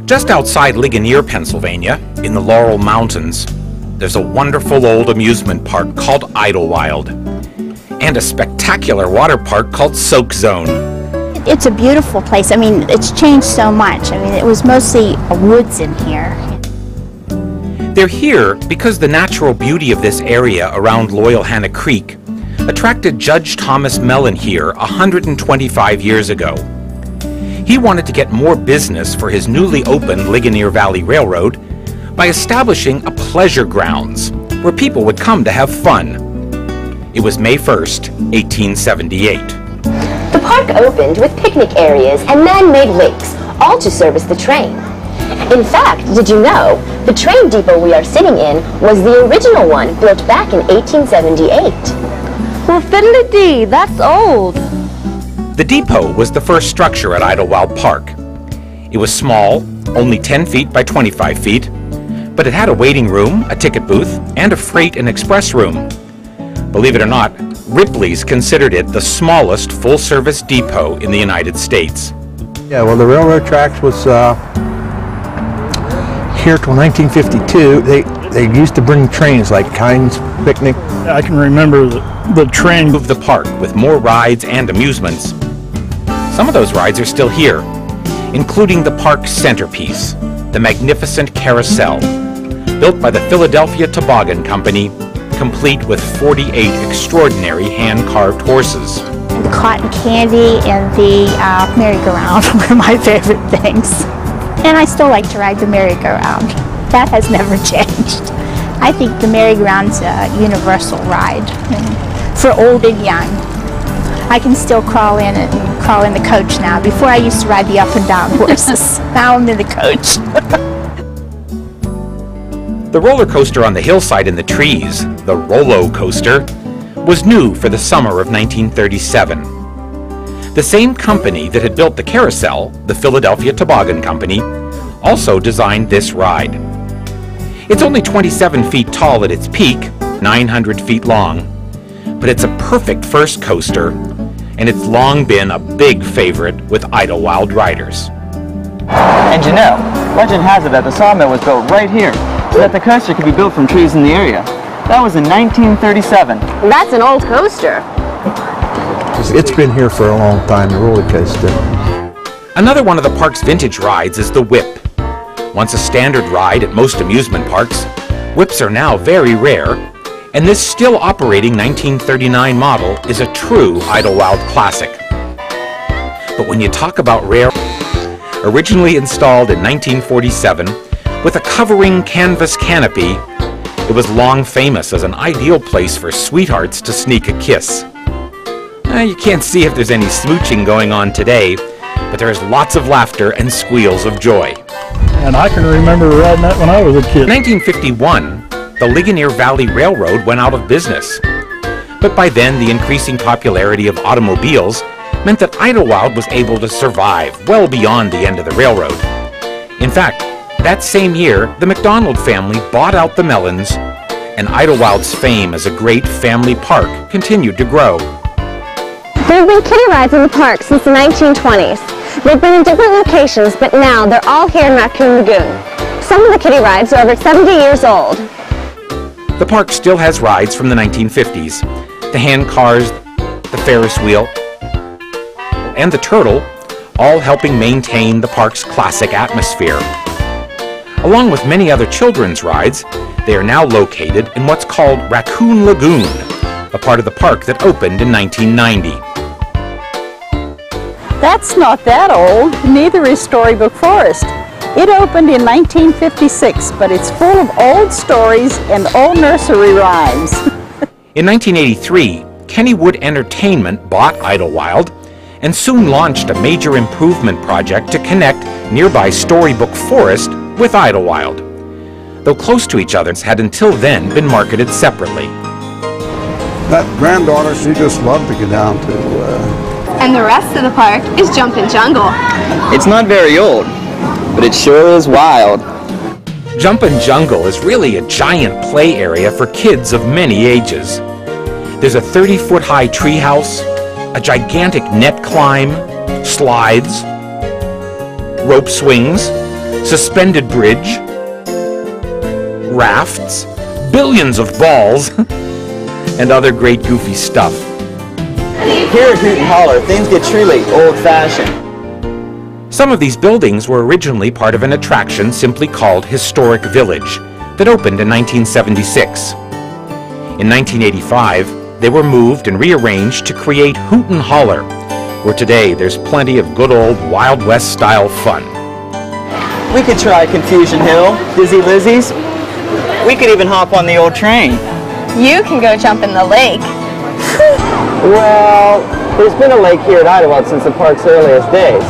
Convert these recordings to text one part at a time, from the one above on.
Just outside Ligonier, Pennsylvania, in the Laurel Mountains, there's a wonderful old amusement park called Idlewild, and a spectacular water park called SoakZone. It's a beautiful place. I mean, it's changed so much. I mean, it was mostly woods in here. They're here because the natural beauty of this area around Loyalhanna Creek attracted Judge Thomas Mellon here 125 years ago. He wanted to get more business for his newly opened Ligonier Valley Railroad by establishing a pleasure grounds where people would come to have fun. It was May 1st, 1878. The park opened with picnic areas and man-made lakes, all to service the train. In fact, did you know, the train depot we are sitting in was the original one built back in 1878. Well, fiddly-dee, that's old. The depot was the first structure at Idlewild Park. It was small, only 10 feet by 25 feet, but it had a waiting room, a ticket booth, and a freight and express room. Believe it or not, Ripley's considered it the smallest full-service depot in the United States. Yeah, well, the railroad tracks was here till 1952. They used to bring trains like Kynes Picnic. I can remember the train Moved the park with more rides and amusements. Some of those rides are still here, including the park's centerpiece, the magnificent carousel, built by the Philadelphia Toboggan Company, complete with 48 extraordinary hand-carved horses. The cotton candy and the merry-go-round were my favorite things. And I still like to ride the merry-go-round. That has never changed. I think the merry-go-round's a universal ride for old and young. I can still crawl in it and crawl in the coach now. Before I used to ride the up and down horses. Now I'm in the coach. The roller coaster on the hillside in the trees, the Rolo Coaster, was new for the summer of 1937. The same company that had built the carousel, the Philadelphia Toboggan Company, also designed this ride. It's only 27 feet tall at its peak, 900 feet long, but it's a perfect first coaster, and it's long been a big favorite with Idlewild riders. And you know, legend has it that the sawmill was built right here, so that the coaster could be built from trees in the area. That was in 1937. That's an old coaster. It's been here for a long time, the roller coaster. Another one of the park's vintage rides is the Whip. Once a standard ride at most amusement parks, whips are now very rare, and this still operating 1939 model is a true Idlewild classic. But when you talk about rare, originally installed in 1947 with a covering canvas canopy, it was long famous as an ideal place for sweethearts to sneak a kiss. You can't see if there's any smooching going on today, but there is lots of laughter and squeals of joy. and I can remember riding that when I was a kid. In 1951, the Ligonier Valley Railroad went out of business. But by then, the increasing popularity of automobiles meant that Idlewild was able to survive well beyond the end of the railroad. In fact, that same year, the McDonald family bought out the Mellons, and Idlewild's fame as a great family park continued to grow. There have been kiddie rides in the park since the 1920s. They've been in different locations, but now they're all here in Raccoon Lagoon. Some of the kiddie rides are over 70 years old. The park still has rides from the 1950s. The hand cars, the Ferris wheel, and the turtle, all helping maintain the park's classic atmosphere. Along with many other children's rides, they are now located in what's called Raccoon Lagoon, a part of the park that opened in 1990. That's not that old. Neither is Storybook Forest. It opened in 1956, but it's full of old stories and old nursery rhymes. In 1983, Kennywood Entertainment bought Idlewild and soon launched a major improvement project to connect nearby Storybook Forest with Idlewild, though close to each other had until then been marketed separately. That granddaughter, she just loved to get down to. And the rest of the park is Jumpin' Jungle. It's not very old. but it sure is wild. Jumpin' Jungle is really a giant play area for kids of many ages. There's a 30-foot-high treehouse, a gigantic net climb, slides, rope swings, suspended bridge, rafts, billions of balls, and other great goofy stuff. Here at Hoot and Holler, things get truly old-fashioned. Some of these buildings were originally part of an attraction simply called Historic Village that opened in 1976. In 1985, they were moved and rearranged to create Hoot and Holler, where today there's plenty of good old Wild West style fun. We could try Confusion Hill, Dizzy Lizzie's. We could even hop on the old train. You can go jump in the lake. Well, there's been a lake here at Idlewild since the park's earliest days,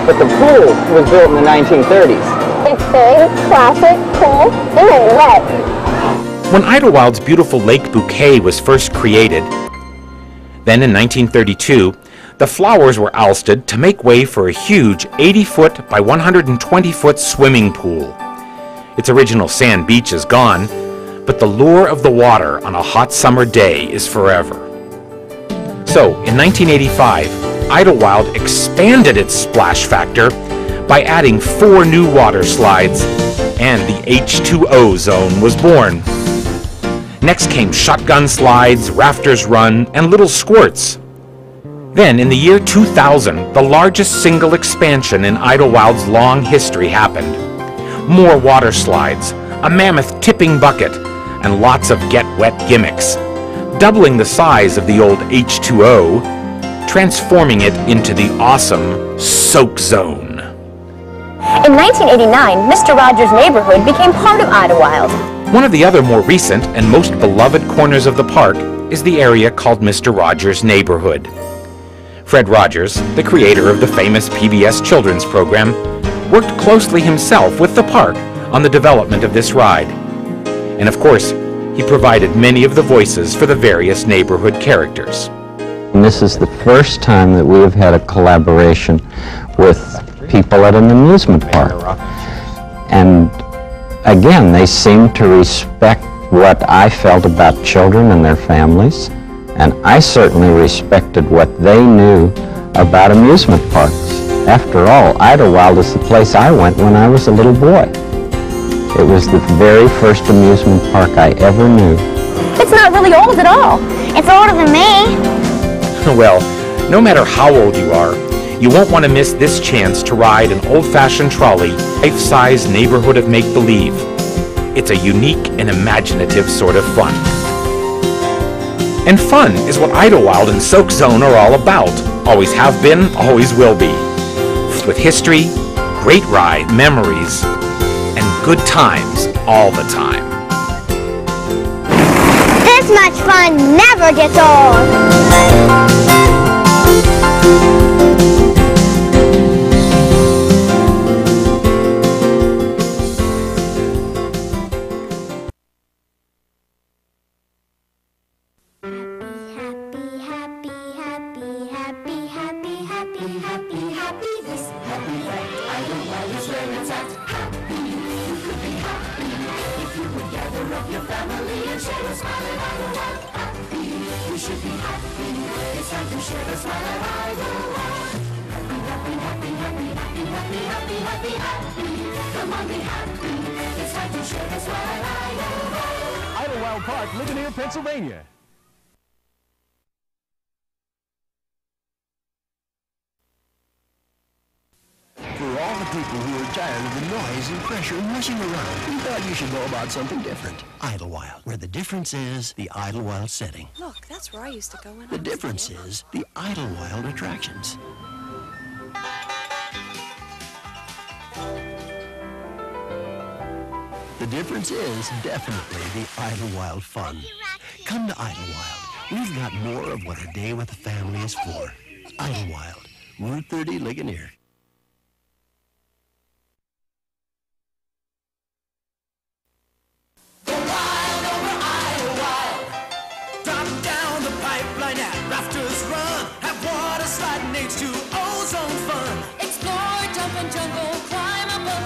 but the pool was built in the 1930s. It's big, classic, cool, and wet. When Idlewild's beautiful lake bouquet was first created, then in 1932, the flowers were ousted to make way for a huge 80-foot by 120-foot swimming pool. Its original sand beach is gone, but the lure of the water on a hot summer day is forever. So, in 1985, Idlewild expanded its splash factor by adding 4 new water slides, and the H2O zone was born. Next came shotgun slides, rafters run, and little squirts. Then, in the year 2000, the largest single expansion in Idlewild's long history happened. More water slides, a mammoth tipping bucket, and lots of get-wet gimmicks, doubling the size of the old H2O, transforming it into the awesome SoakZone. In 1989, Mr. Rogers' neighborhood became part of Idlewild. One of the other more recent and most beloved corners of the park is the area called Mr. Rogers' neighborhood. Fred Rogers, the creator of the famous PBS children's program, worked closely himself with the park on the development of this ride. And of course, he provided many of the voices for the various neighborhood characters. And this is the first time that we have had a collaboration with people at an amusement park. And again, they seem to respect what I felt about children and their families, and I certainly respected what they knew about amusement parks. After all, Idlewild is the place I went when I was a little boy. It was the very first amusement park I ever knew. It's not really old at all. It's older than me. Well, no matter how old you are, you won't want to miss this chance to ride an old-fashioned trolley, life-size neighborhood of make-believe. It's a unique and imaginative sort of fun. And fun is what Idlewild and SoakZone are all about. Always have been, always will be. With history, great ride, memories, and good times all the time. This much fun never gets old. Idlewild Park, Ligonier, Pennsylvania. For all the people who are tired of the noise and pressure and rushing around, we thought you should know about something different. Idlewild, where the difference is the Idlewild setting. Look, that's where I used to go when The difference is the Idlewild attractions. The difference is definitely the Idlewild fun. Come to Idlewild. We've got more of what a day with the family is for. Idlewild, Route 30, Ligonier. Rafters run, have water sliding H2O zone fun. Explore, jump and jungle, climb up a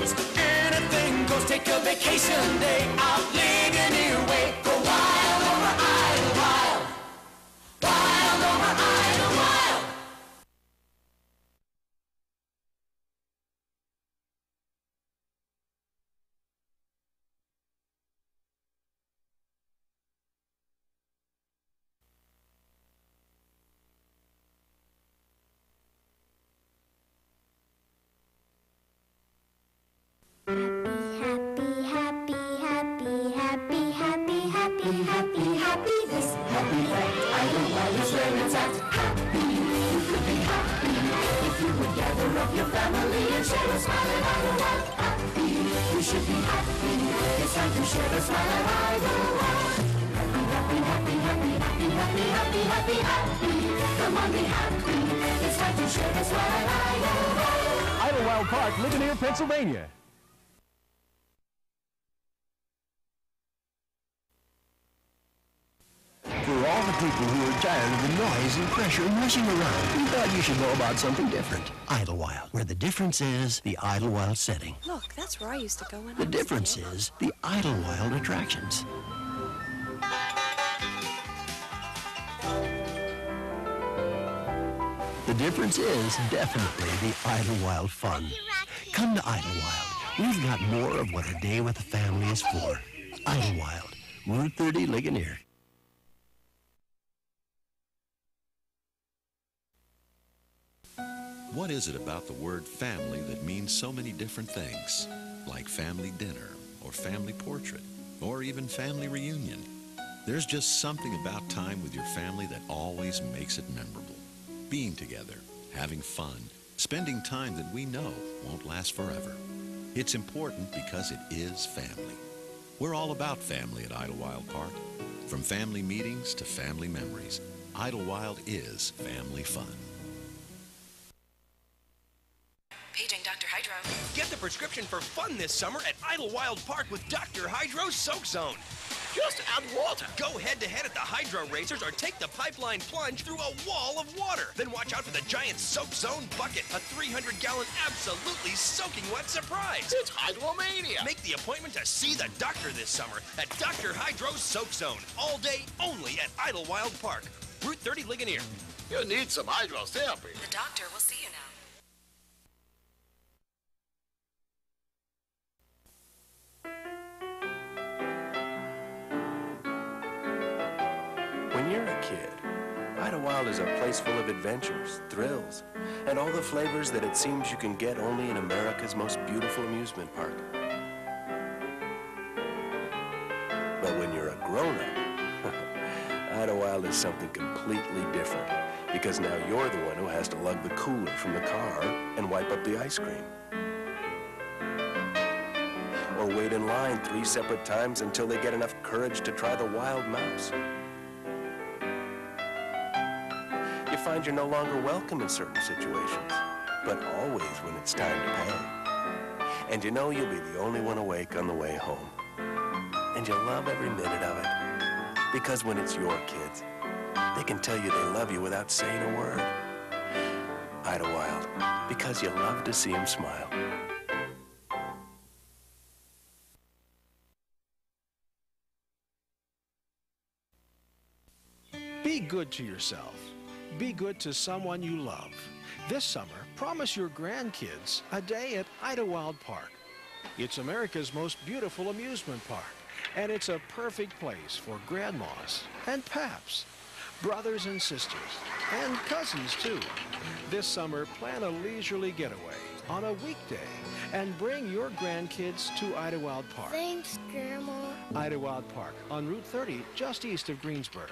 rules. Anything goes, take a vacation day out Ligonier Way. Go wild over Idlewild. Wild over Idlewild. Idlewild Park, Ligonier, Pennsylvania. For all the people who are tired of the noise and pressure and rushing around, we thought you should know about something different. Idlewild, where the difference is the Idlewild setting. Look, that's where I used to go when The difference is the Idlewild attractions. The difference is definitely the Idlewild fun. Come to Idlewild. We've got more of what a day with the family is for. Idlewild, Route 30, Ligonier. What is it about the word family that means so many different things? Like family dinner, or family portrait, or even family reunion. There's just something about time with your family that always makes it memorable. Being together, having fun, spending time that we know won't last forever. It's important because it is family. We're all about family at Idlewild Park. From family meetings to family memories, Idlewild is family fun. Paging Dr. Hydro. Get the prescription for fun this summer at Idlewild Park with Dr. Hydro SoakZone. Just add water. Go head-to-head at the Hydro Racers or take the pipeline plunge through a wall of water. Then watch out for the giant SoakZone bucket, a 300-gallon absolutely soaking wet surprise. It's Hydromania. Make the appointment to see the doctor this summer at Dr. Hydro SoakZone. All day only at Idlewild Park. Route 30 Ligonier. You need some hydrotherapy. The doctor will see you now. When you're a kid, Idlewild is a place full of adventures, thrills, and all the flavors that it seems you can get only in America's most beautiful amusement park. But when you're a grown-up, Idlewild is something completely different, because now you're the one who has to lug the cooler from the car and wipe up the ice cream. Or wait in line 3 separate times until they get enough courage to try the wild mouse. You find you're no longer welcome in certain situations, but always when it's time to pay. And you know you'll be the only one awake on the way home. And you'll love every minute of it. Because when it's your kids, they can tell you they love you without saying a word. Idlewild, because you love to see them smile. Be good to yourself. Be good to someone you love. This summer, promise your grandkids a day at Idlewild Park. It's America's most beautiful amusement park, and it's a perfect place for grandmas and paps, brothers and sisters, and cousins too. This summer, plan a leisurely getaway on a weekday and bring your grandkids to Idlewild Park. Thanks, Grandma. Idlewild Park on Route 30, just east of Greensburg.